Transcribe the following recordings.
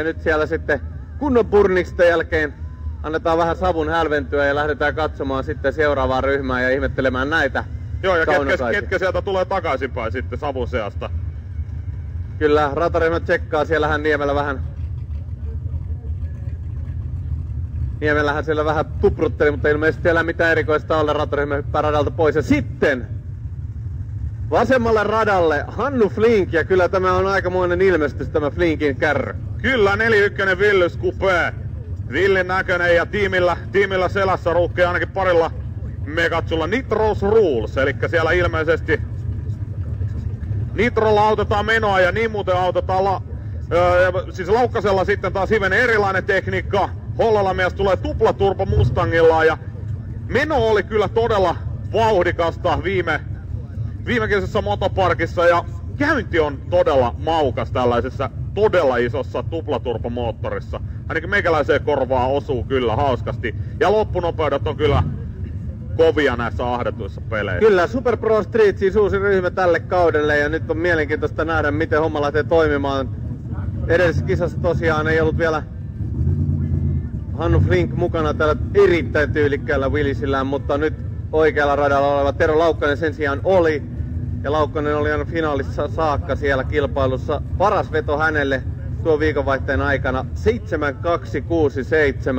Ja nyt siellä sitten kunnon purniksen jälkeen annetaan vähän savun hälventyä ja lähdetään katsomaan sitten seuraavaa ryhmää ja ihmettelemään näitä. Joo, ja ketkä sieltä tulee takaisinpäin sitten savun seasta? Kyllä, rataryhmä tsekkaa, siellähän Niemellähän siellä vähän tuprutteli, mutta ilmeisesti siellä mitään erikoista ole. Rataryhmä hyppää radalta pois ja sitten vasemmalle radalle Hannu Flink, ja kyllä tämä on aikamoinen ilmestys, tämä Flinkin kärry. Kyllä, 41 Willys Coupé. Villin näköinen ja tiimillä selässä ruukkee ainakin parilla Megatsulla Nitros Rules, eli siellä ilmeisesti Nitrolla autetaan menoa ja niin muuten autetaan siis Laukkasella sitten taas hivenen erilainen tekniikka. Hollola mies tulee tuplaturbo Mustangilla ja meno oli kyllä todella vauhdikasta viime kesässä motoparkissa ja käynti on todella maukas tällaisessa todella isossa tuplaturbomoottorissa. Ainakin meikäläiseen korvaa osuu kyllä hauskasti ja loppunopeudet on kyllä kovia näissä ahdetuissa peleissä. Kyllä, Super Pro Street siis uusi ryhmä tälle kaudelle ja nyt on mielenkiintoista nähdä miten homma lähtee toimimaan. Edellisessä kisassa tosiaan ei ollut vielä Hannu Flink mukana tällä erittäin tyylikkäällä Willysillään, mutta nyt oikealla radalla oleva Tero Laukkanen sen sijaan oli. Ja Laukkanen oli aina finaalissa saakka siellä kilpailussa. Paras veto hänelle tuo viikonvaihteen aikana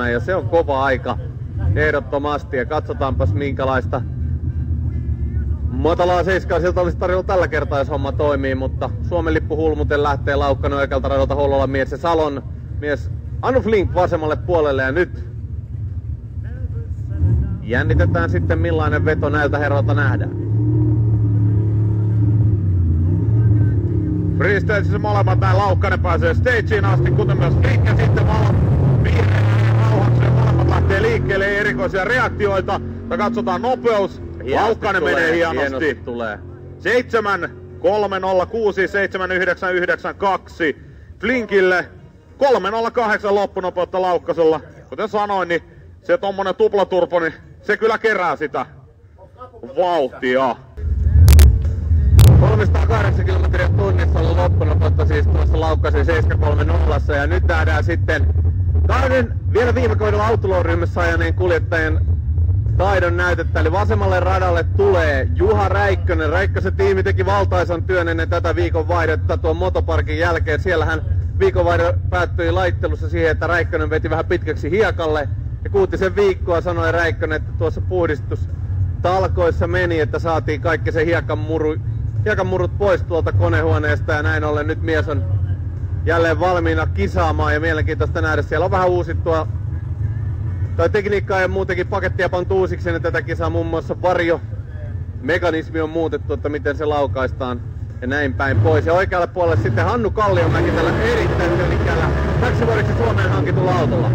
7.267 ja se on kova aika ehdottomasti. Ja katsotaanpas minkälaista matalaa seiskaa sieltä olisi tarjolla tällä kertaa, jos homma toimii. Mutta Suomen lippu hulmuten lähtee Laukkanen oikealta radalta, Hollolan mies ja Salon mies Hannu Flink vasemmalle puolelle ja nyt jännitetään sitten millainen veto näiltä herroilta nähdään. Freestageissa molemmat näin Laukkanen pääsee stageen asti, kuten myös Flink ja sitten vihreän rauhakseen molemmat lähtee liikkeelle, ei erikoisia reaktioita. Ja katsotaan nopeus. Laukkanen menee hienosti. Tulee. 7.306, 7.992 Flinkille. 3.08 loppunopeutta Laukkasella. Kuten sanoin, niin se tommonen tuplaturbo, niin se kyllä kerää sitä vauhtia. 308 kilometriä tunnissa oli loppunopeutta siis tuossa Laukkasen 730 ja nyt nähdään sitten kahden vielä viime kaudella Autolow-ryhmässä ajaneen kuljettajan taidon näytettä. Eli vasemmalle radalle tulee Juha Räikkönen. Räikkösen tiimi teki valtaisan työn ennen tätä viikonvaihdetta tuon motoparkin jälkeen. Siellähän viikonvaihde päättyi laittelussa siihen, että Räikkönen veti vähän pitkäksi hiekalle. Ja 6 viikkoa sanoi Räikkönen, että tuossa puhdistustalkoissa meni, että saatiin kaikki se hiekanmurut pois tuolta konehuoneesta. Ja näin ollen nyt mies on jälleen valmiina kisaamaan ja mielenkiintoista nähdä. Siellä on vähän uusittua tekniikkaa ja muutenkin pakettia pantu uusiksi ennen tätä kisaa. Muun muassa varjomekanismi on muutettu, että miten se laukaistaan ja näin päin pois. Ja oikealle puolelle sitten Hannu Kalliomäki tällä erittäin tyylikkäällä taksivuoriksi Suomeen hankitulla autolla.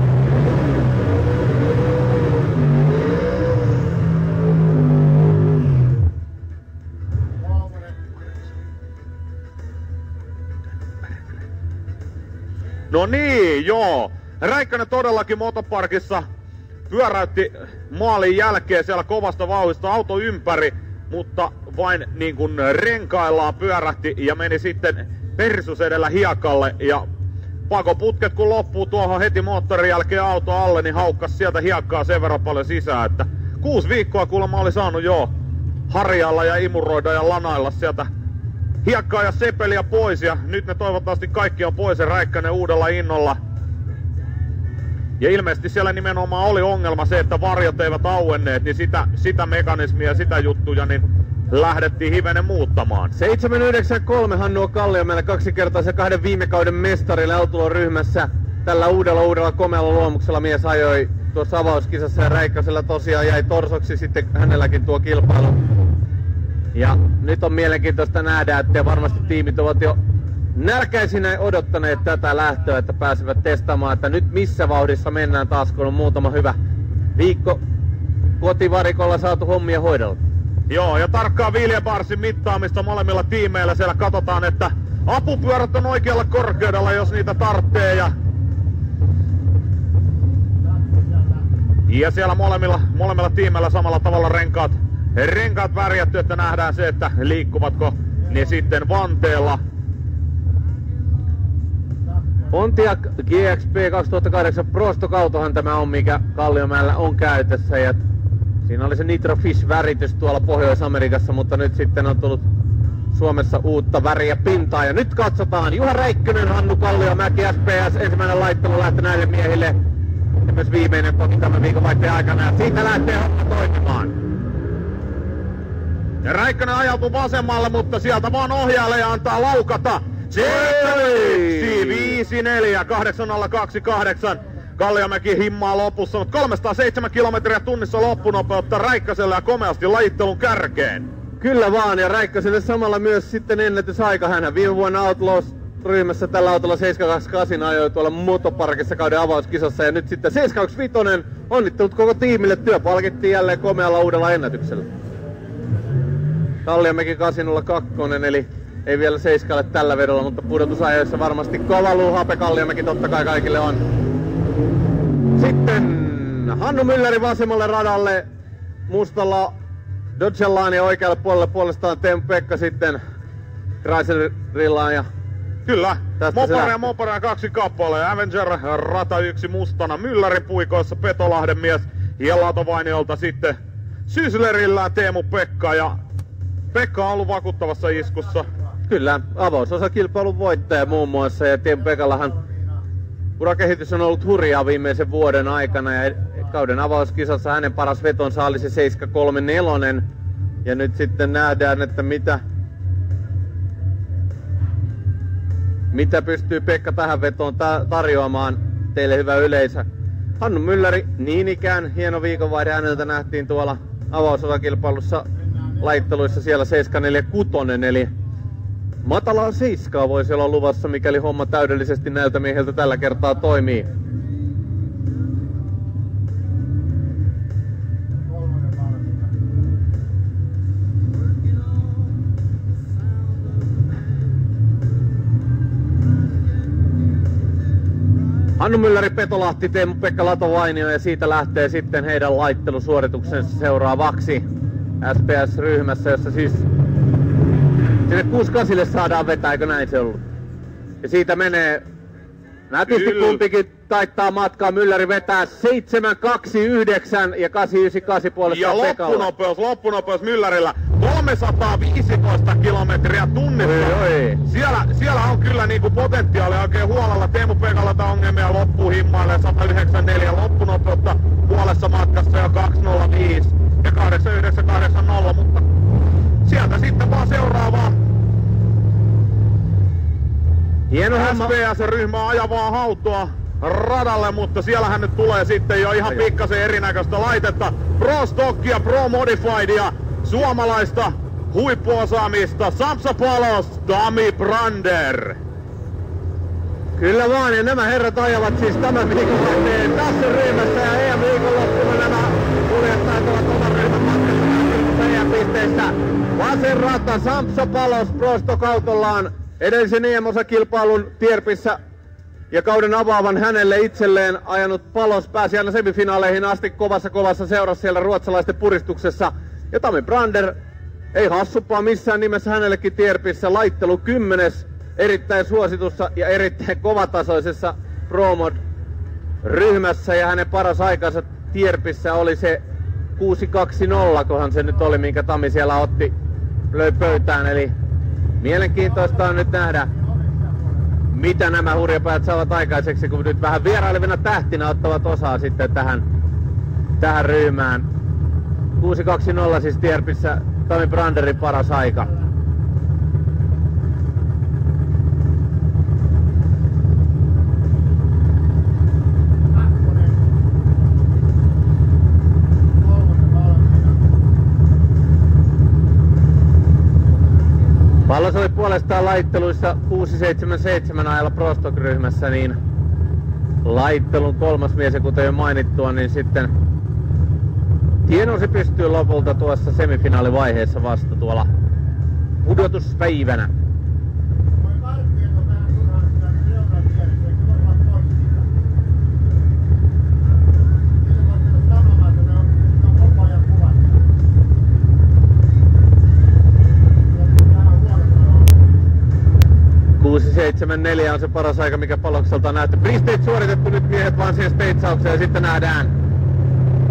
No niin, joo. Räikkönen todellakin motoparkissa pyöräytti maalin jälkeen siellä kovasta vauhdista auto ympäri, mutta vain niin kuin renkaillaan pyörähti ja meni sitten persus edellä hiekalle ja pakoputket kun loppuu tuohon heti moottorin jälkeen auto alle, niin haukkas sieltä hiekkaa sen verran paljon sisään, että 6 viikkoa kuulemma oli saanut jo harjalla ja imuroida ja lanailla sieltä hiekkaa ja sepeliä pois ja nyt ne toivottavasti kaikki on pois ja Räikkönen uudella innolla. Ja ilmeisesti siellä nimenomaan oli ongelma se, että varjot eivät auenneet, niin sitä mekanismia, sitä juttuja, niin lähdettiin hivenen muuttamaan. 7.93 Hannu Kalliomäellä 2 kertaa se 2 viime kauden mestarille Autolo-ryhmässä. Tällä uudella komealla luomuksella mies ajoi tuossa avauskisassa ja Räikkösellä tosiaan jäi torsoksi sitten hänelläkin tuo kilpailu. Ja nyt on mielenkiintoista nähdä, että varmasti tiimit ovat jo nälkäisinä odottaneet tätä lähtöä, että pääsevät testaamaan, että nyt missä vauhdissa mennään taas, kun on muutama hyvä viikko kotivarikolla saatu hommia hoidella. Joo, ja tarkkaa Viljebarsin mittaamista molemmilla tiimeillä. Siellä katsotaan, että apupyörät on oikealla korkeudella, jos niitä tarvitsee. Ja siellä molemmilla tiimeillä samalla tavalla renkaat värjätty, että nähdään se, että liikkuvatko ne sitten vanteella. Pontiac GXP 2008 prostokautohan tämä on, mikä Kalliomäellä on käytössä. Ja siinä oli se Nitro Fish-väritys tuolla Pohjois-Amerikassa, mutta nyt sitten on tullut Suomessa uutta väriä pintaa. Ja nyt katsotaan Juha Räikkönen, Hannu Kalliomäki, SPS, ensimmäinen laittelu lähtee näille miehille. Ja myös viimeinen toki tämän viikonvaihteen aikana. Ja siitä lähtee homma toimimaan. Ja Räikkönen ajautuu vasemmalle, mutta sieltä vaan ohjaalle ja antaa laukata. 5-4, 8.028. Kalliomäki himmaa lopussa, mutta 307 kilometriä tunnissa loppunopeutta Räikköselle ja komeasti lajittelun kärkeen. Kyllä vaan, ja Räikköselle samalla myös sitten ennätysaika. Hänhän viime vuonna Outlaws-ryhmässä tällä autolla 728 ajoi tuolla motoparkissa kauden avauskisassa. Ja nyt sitten 725, onnittelut koko tiimille, työ palkittiin jälleen komealla uudella ennätyksellä. Kalliomäki 802, eli ei vielä seiskalle tällä vedolla, mutta pudotusajoissa varmasti kova luu. Hape Kalliomäki totta kai kaikille on. Sitten Hannu Mylläri vasemmalle radalle, mustalla Dodgellaan ja oikealle puolelle puolestaan Teemu-Pekka sitten Chryslerillaan ja kyllä, Moparia 2 kappale, Avenger rata 1 mustana, Myllärin puikoissa Petolahden mies ja Latovainiolta sitten Syslerillään Teemu-Pekka ja Pekka on ollut vakuuttavassa iskussa. Kyllä, avausosakilpailun voittaja muun muassa ja Teemu-Pekallahan urakehitys on ollut hurjaa viimeisen vuoden aikana ja kauden avauskisassa hänen paras vetonsa oli se 734 ja nyt sitten nähdään, että mitä pystyy Pekka tähän vetoon tarjoamaan teille, hyvä yleisö. Hannu Mylläri niin ikään hieno viikonvaihde häneltä nähtiin tuolla avausosakilpailussa laitteluissa siellä 746, eli matalaa 7 voisi olla luvassa, mikäli homma täydellisesti näiltä miehiltä tällä kertaa toimii. Hannu Mylläri, Petolahti, Teemu-Pekka, Latovainio ja siitä lähtee sitten heidän laittelusuorituksensa seuraavaksi SPS-ryhmässä, jossa siis sinne 6-8 saadaan vetää, eikö näin se ollut? Ja siitä menee nätisti kumpikin taittaa matkaa. Mylläri vetää 7.29 ja 8.98 puolestaan Pekalla. Ja loppunopeus Myllärillä 315 kilometriä tunnissa. Siellä on kyllä niinku potentiaalia oikein huolella. Teemu-Pekalla tää ongelmia loppuun himmailee 194 loppunopeutta puolessa matkassa ja 205 ja 8980, mutta sieltä sitten vaan seuraavaa. Hieno homma. SPS-ryhmä ajavaa hautoa radalle, mutta siellähän nyt tulee sitten jo ihan pikkasen erinäköistä laitetta. Pro Stockia, Pro Modifiedia, suomalaista huippuosaamista, Sampsa Palos, Tommy Brander. Kyllä vaan, ja nämä herrat ajavat siis tämän viikonvaihteen tässä ryhmässä ja EM-viikonloppuna nämä kuljettajat ovat oman ryhmän matkassa EM-pisteistä. Vasen rata, Sampsa Palos Pro Stock-autollaan edellisen EM-osakilpailun Tierpissä ja kauden avaavan hänelle itselleen ajanut Palos pääsi aina semifinaaleihin asti kovassa seurassa siellä ruotsalaisten puristuksessa. Ja Tommy Brander ei hassupaa missään nimessä hänellekin Tierpissä, laittelu 10. erittäin suositussa ja erittäin kovatasoisessa ProMod-ryhmässä ja hänen paras aikansa Tierpissä oli se 6.20, kohan se nyt oli, minkä Tami siellä löi pöytään. Eli mielenkiintoista on nyt nähdä, mitä nämä hurjapäät saavat aikaiseksi, kun nyt vähän vierailevina tähtinä ottavat osaa sitten tähän ryhmään. 6.20 siis Tierpissä Tommy Branderin paras aika. Palos oli puolestaan laitteluissa 6.77 ajalla Pro Stock-ryhmässä, niin laittelun kolmas mies, ja kuten jo mainittua, niin sitten tienoosi pystyy lopulta tuossa semifinaalivaiheessa vasta tuolla pudotuspäivänä. 1.7.4 on se paras aika, mikä Palokselta on nähty. Pisteet suoritettu, nyt miehet vaan siihen speitsaukseen ja sitten nähdään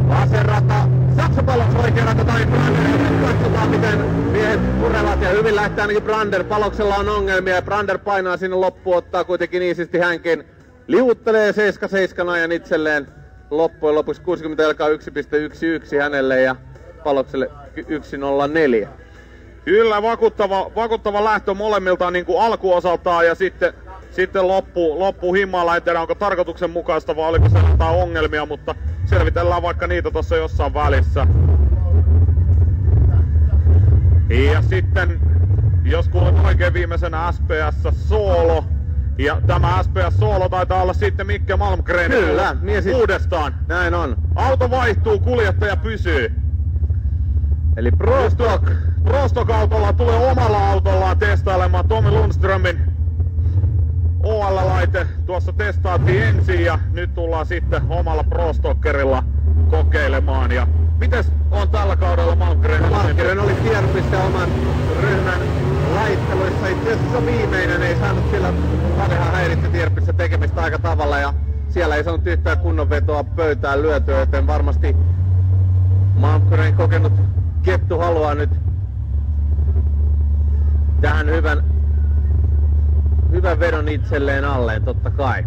vasen rata, Saksa Paloks oikea rata tai Brander. Katsotaan miten miehet purevat ja hyvin lähtee ainakin Brander. Paloksella on ongelmia ja Brander painaa sinne loppuun, ottaa kuitenkin iisisti hänkin. Liuuttelee 7-7 ajan itselleen loppujen lopuksi 60.1.11 hänelle ja Palokselle 1.04. Kyllä, vakuuttava lähtö molemmilta niin kuin alkuosaltaan ja sitten loppu himmalla. En tiedä onko tarkoituksenmukaista vai oliko se jotain ongelmia, mutta selvitellään vaikka niitä tuossa jossain välissä. Ja sitten, jos kuulet oikein viimeisenä SPS Solo. Ja tämä SPS Solo taitaa olla sitten Mikke Malmgren. Kyllä, uudestaan. Näin on. Auto vaihtuu, kuljettaja pysyy. Eli Prostock-autolla tulee omalla autollaan testailemaan Tommy Lundströmin OL-laite. Tuossa testaattiin ensin ja nyt tullaan sitten omalla Prostockerilla kokeilemaan. Ja mites on tällä kaudella Malmgren? Malmgren oli kierroksissa oman ryhmän laitteluissa. Itse asiassa viimeinen ei saanut sillä paljonhan häiritti Tierpissä tekemistä aika tavalla ja siellä ei saanut yhtään kunnon vetoa pöytään lyötyä, joten varmasti Malmgren kokenut Kettu haluaa nyt tähän hyvän vedon itselleen alleen, totta kai.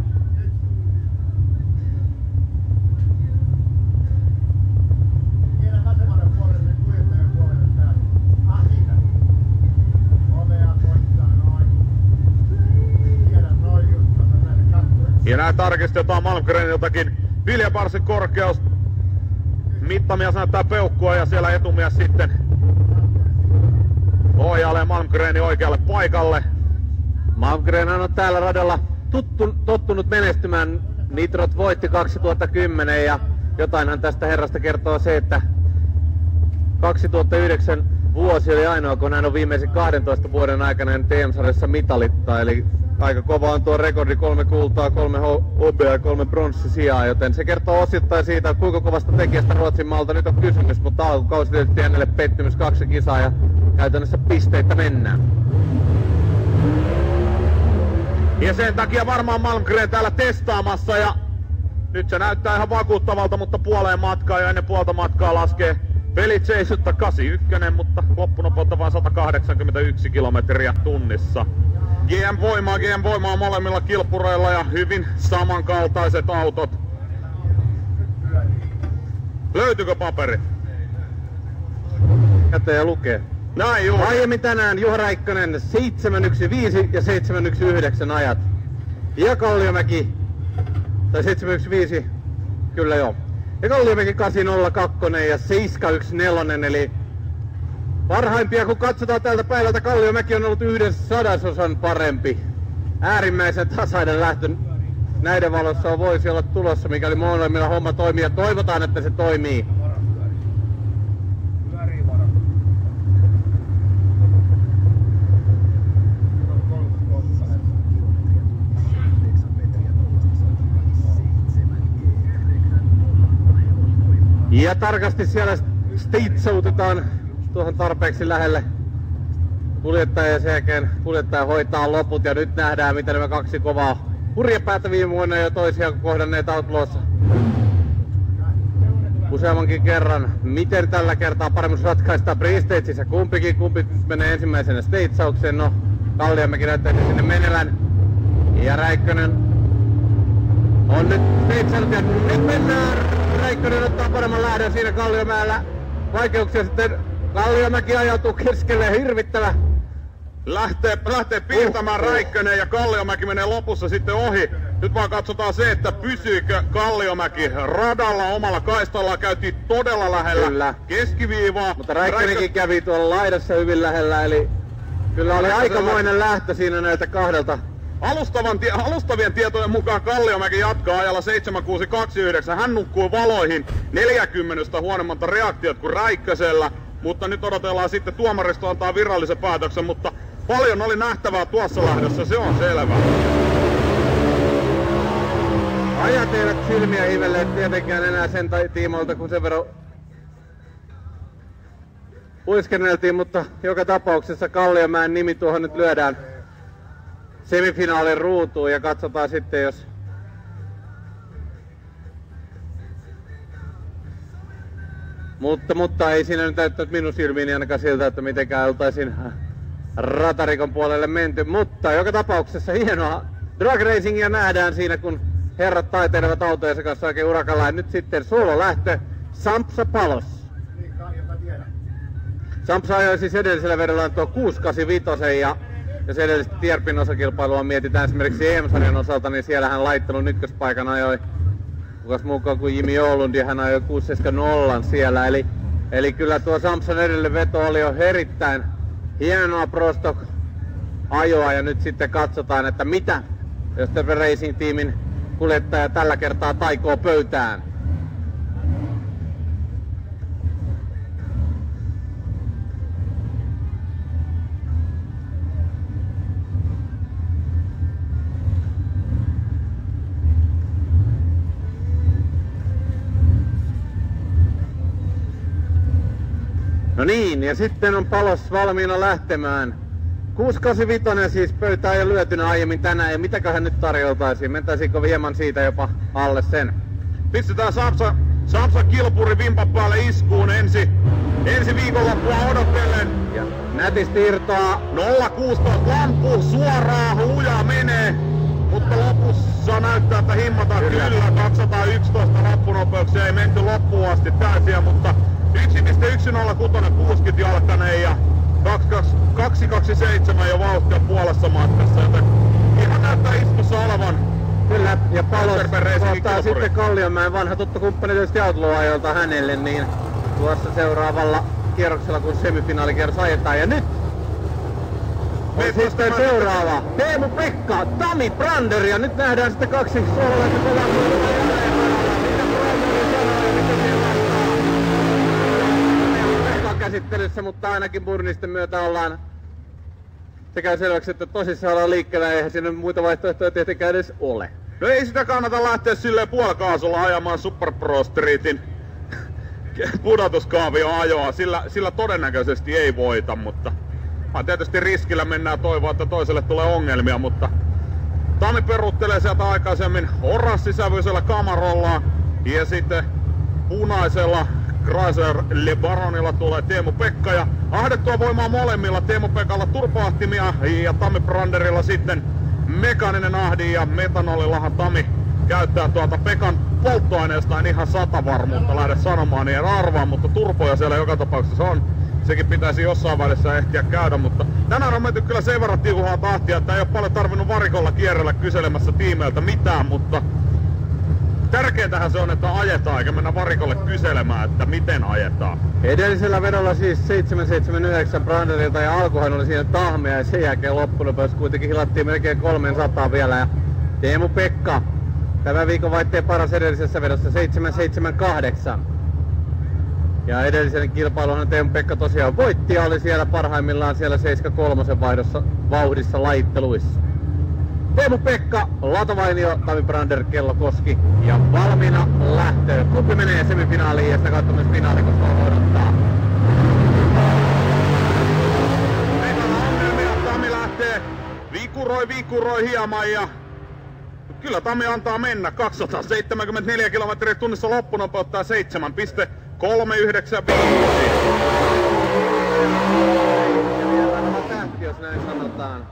Ja näin tarkistetaan Malmgreniltakin viljaparsin korkeus. Mittamies näyttää peukkua ja siellä etumies sitten ohjailee Malmgreni oikealle paikalle. Malmgren on täällä radalla tottunut menestymään. Nitrot voitti 2010 ja jotainhan tästä herrasta kertoo se, että 2009 vuosi oli ainoa, kun hän on viimeisen 12 vuoden aikana TM-sarjassa mitalittaa. Eli aika kova on tuo rekordi, 3 kultaa, 3 hopeaa ja 3 pronssisijaa, joten se kertoo osittain siitä, kuinka kovasta tekijästä Ruotsin maalta nyt on kysymys, mutta alkukausi tietysti hänelle pettymys, 2 kisaa ja käytännössä pisteitä mennään. Ja sen takia varmaan Malmgren täällä testaamassa ja nyt se näyttää ihan vakuuttavalta, mutta puoleen matkaa ja ennen puolta matkaa laskee pelit seisutta 81, mutta loppunopeutta vain 181 kilometriä tunnissa. GM voimaa molemmilla kilpureilla ja hyvin samankaltaiset autot. Löytyykö paperi? Käteen lukee. Näin juuri. Aiemmin tänään Juha Räikkönen 7.15 ja 7.19 ajat. Ja Kalliomäki, tai 7.15, kyllä joo. Ja Kalliomäki 8.02 ja 7.14, eli parhaimpia kun katsotaan tältä päivältä, Kalliomäki on ollut 1/100 parempi. Äärimmäisen tasainen lähtö näiden valossa voisi olla tulossa, mikäli molemmilla homma toimii ja toivotaan, että se toimii. Ja tarkasti siellä stitsoutetaan tuohon tarpeeksi lähelle kuljettaja ja sen jälkeen kuljettaja hoitaa loput ja nyt nähdään mitä nämä 2 kovaa hurjapäätä viime vuonna jo toisiaan kohdanneet Outlawssa useammankin kerran. Miten tällä kertaa paremmin ratkaistaan Pre-Stagessa kumpi menee ensimmäisenä stageukseen? No, Kalliomäki näyttää sinne menelän ja Räikkönen on nyt stageannut ja nyt mennään. Räikkönen ottaa paremman lähdön siinä Kalliomäellä. Vaikeuksia sitten Kalliomäki ajautuu keskelle, hirvittävä. Lähtee piirtämään Räikkönen ja Kalliomäki menee lopussa sitten ohi. Nyt vaan katsotaan se, että pysyykö Kalliomäki radalla omalla kaistallaan. Käytiin todella lähellä Kyllä. keskiviivaa. Mutta Räikkönenkin kävi tuolla laidassa hyvin lähellä, eli kyllä oli aikamoinen lähtö siinä näiltä kahdelta. Alustavien tietojen mukaan Kalliomäki jatkaa ajalla 7.6.29. Hän nukkuu valoihin 40 huonommalta reaktiot kuin Räikkösellä. Mutta nyt odotellaan sitten, tuomaristo antaa virallisen päätöksen, mutta paljon oli nähtävää tuossa lähdössä, se on selvä. Ajat eivät silmiä hivelleet tietenkään enää sen tiimoilta, kun sen verran uiskenneltiin, mutta joka tapauksessa Kalliomäen nimi tuohon nyt lyödään semifinaalin ruutuun ja katsotaan sitten, jos Mutta ei siinä nyt näyttänyt minun silmiini ainakaan siltä, että mitenkään oltaisiin ratarikon puolelle menty. Mutta joka tapauksessa hienoa drag racingia nähdään siinä, kun herrat taiteilevat autojensa kanssa oikein urakalla. Ja nyt sitten solo lähtö Sampsa Palos. Sampsa ajoi siis edellisellä verrallaan tuo 685 ja jos edellistä Tierpin osakilpailua mietitään esimerkiksi EM-sarjan osalta, niin siellä hän laittelun ykköspaikan ajoi kukas mukaan kuin Jimi Oulund ja hän ajoi 670 siellä. Eli kyllä tuo Sampsan edellinen veto oli jo erittäin hienoa Pro Stock ajoa ja nyt sitten katsotaan, että mitä Österberg Racing Teamin kuljettaja tällä kertaa taikoo pöytään. No niin, ja sitten on Palos valmiina lähtemään. 685 siis pöytään jo lyötynä aiemmin tänään, ja mitäköhän nyt tarjoltaisiin? Mentäisiinkö hieman siitä jopa alle sen? Pistetään Sampsa kilpuri vimpan päälle iskuun ensi viikonloppua odotellen. Ja nätisti irtoaa. 016 lamppu suoraan, lujaa menee. Mutta lopussa näyttää, että himmataan kyllä 211 lappunopeuksia. Ei menty loppuun asti täysiä, mutta 1.106 60 jalkainen ja 227 jo vauhtia puolessa matkassa, joten ihan näyttää iskussa olevan. Kyllä, ja Palos ottaa sitten Kallionmäen vanha tuttu kumppani tietysti Outlaw-ajolta hänelle, niin tuossa seuraavalla kierroksella kun semifinaalikerros ajetaan. Ja nyt on sitten seuraava Teemu-Pekka, Tami Brander, ja nyt nähdään sitten kaksi suomalaista kovaa käsittelyssä, mutta ainakin Burnisten myötä ollaan sekä selväksi, että tosissaan ollaan liikkeellä, eihän siinä muita vaihtoehtoja tietenkään edes ole. No ei sitä kannata lähteä silleen puolikaasulla ajamaan Super Pro Streetin pudotuskaavion ajoa, sillä todennäköisesti ei voita, mutta tietysti riskillä mennään toivoa, että toiselle tulee ongelmia, mutta Tami peruuttelee sieltä aikaisemmin oranssisävyisellä Camarollaan ja sitten punaisella Chrysler Le Baronilla tulee Teemu-Pekka ja ahdettua voimaa molemmilla. Teemu-Pekalla turboahtimia ja Tami Branderilla sitten mekaaninen ahdi ja metanolillahan Tami käyttää tuolta Pekan polttoaineesta, en ihan 100 varmuutta lähde sanomaan, niin en arvaa, mutta turboja siellä joka tapauksessa on. Sekin pitäisi jossain välissä ehtiä käydä, mutta tänään on menty kyllä sen verran tiuhaa tahtia, että ei ole paljon tarvinnut varikolla kierrellä kyselemässä tiimeiltä mitään, mutta tärkeintähän se on, että ajetaan eikä mennä varikolle kyselemään, että miten ajetaan. Edellisellä vedolla siis 779 Branderilta ja alkuhan oli siinä tahmea ja sen jälkeen loppunopeus kuitenkin hilattiin melkein 300 vielä. Ja Teemu-Pekka tämän viikon vaihteen paras edellisessä vedossa 778. Ja edellisen kilpailun Teemu-Pekka tosiaan voitti ja oli siellä parhaimmillaan siellä 73 vauhdissa lajitteluissa. Teemu-Pekka, Latovainio, Tami Brander, Kellokoski ja valmiina lähtö. Kumpi menee semifinaaliin ja sitä kautta myös finaali, koska odottaa. Pekalla ongelmia, Tami lähtee viikuroi hieman ja kyllä Tami antaa mennä. 274 kilometriä tunnissa loppunopeuttaa 7,395. Ja vielä on tähti, jos näin sanotaan.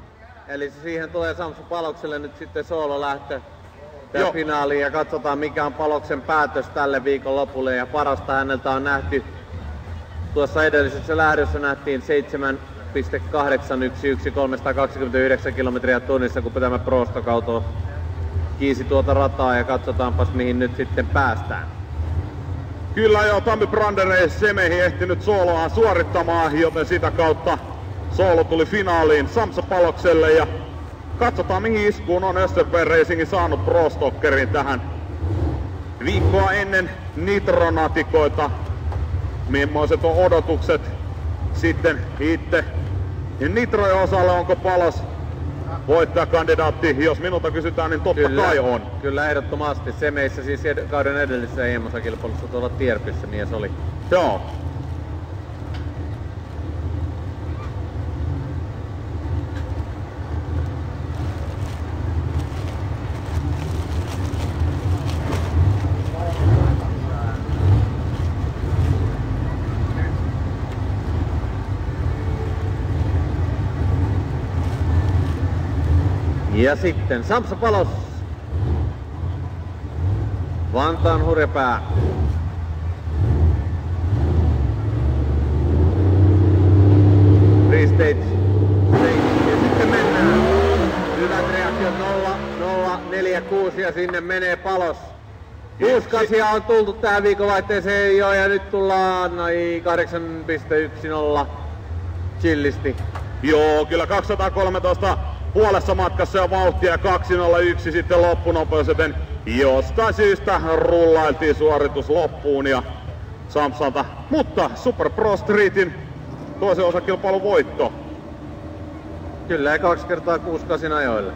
Eli siihen tulee Sampsa Palokselle nyt sitten soololähtö tähän finaaliin ja katsotaan mikä on Paloksen päätös tälle viikon lopulle. Ja parasta häneltä on nähty, tuossa edellisessä lähdössä nähtiin 7.811 329 kilometriä tunnissa, kun tämä Pro Stock-auto kiisi tuota rataa ja katsotaanpas mihin nyt sitten päästään. Kyllä joo, Tami Brander ei semeihin ehtinyt sooloaan suorittamaan, joten sitä kautta soolo tuli finaaliin Sampsa Palokselle ja katsotaan mihin iskuun on Österberg Racingin saanut Pro Stockerin tähän viikkoa ennen nitronatikoita. Millaiset on odotukset sitten itse nitrojen osalle, onko Palos voittajakandidaatti? Jos minulta kysytään, niin totta kai on. Kyllä ehdottomasti. Semeissä siis kauden edellisessä EM-osakilpailussa tuolla Tierpissä mies oli. Joo. Ja sitten Sampsa Palos. Vantaan hurjapää. Free stage. Ja sitten mennään. Hyvät reaktiot 0-4-6 ja sinne menee Palos. 6-8 on tultu tähän viikonvaihteeseen jo ja nyt tullaan 8.10 chillisti. Joo, kyllä 213 puolessa matkassa ja vauhtia 201 sitten loppunopeus, joten jostain syystä rullailtiin suoritus loppuun ja Sampsalta, mutta Super Pro Streetin toisen osakilpailun voitto. Kyllä ja 2 kertaa 6-8 ajoille.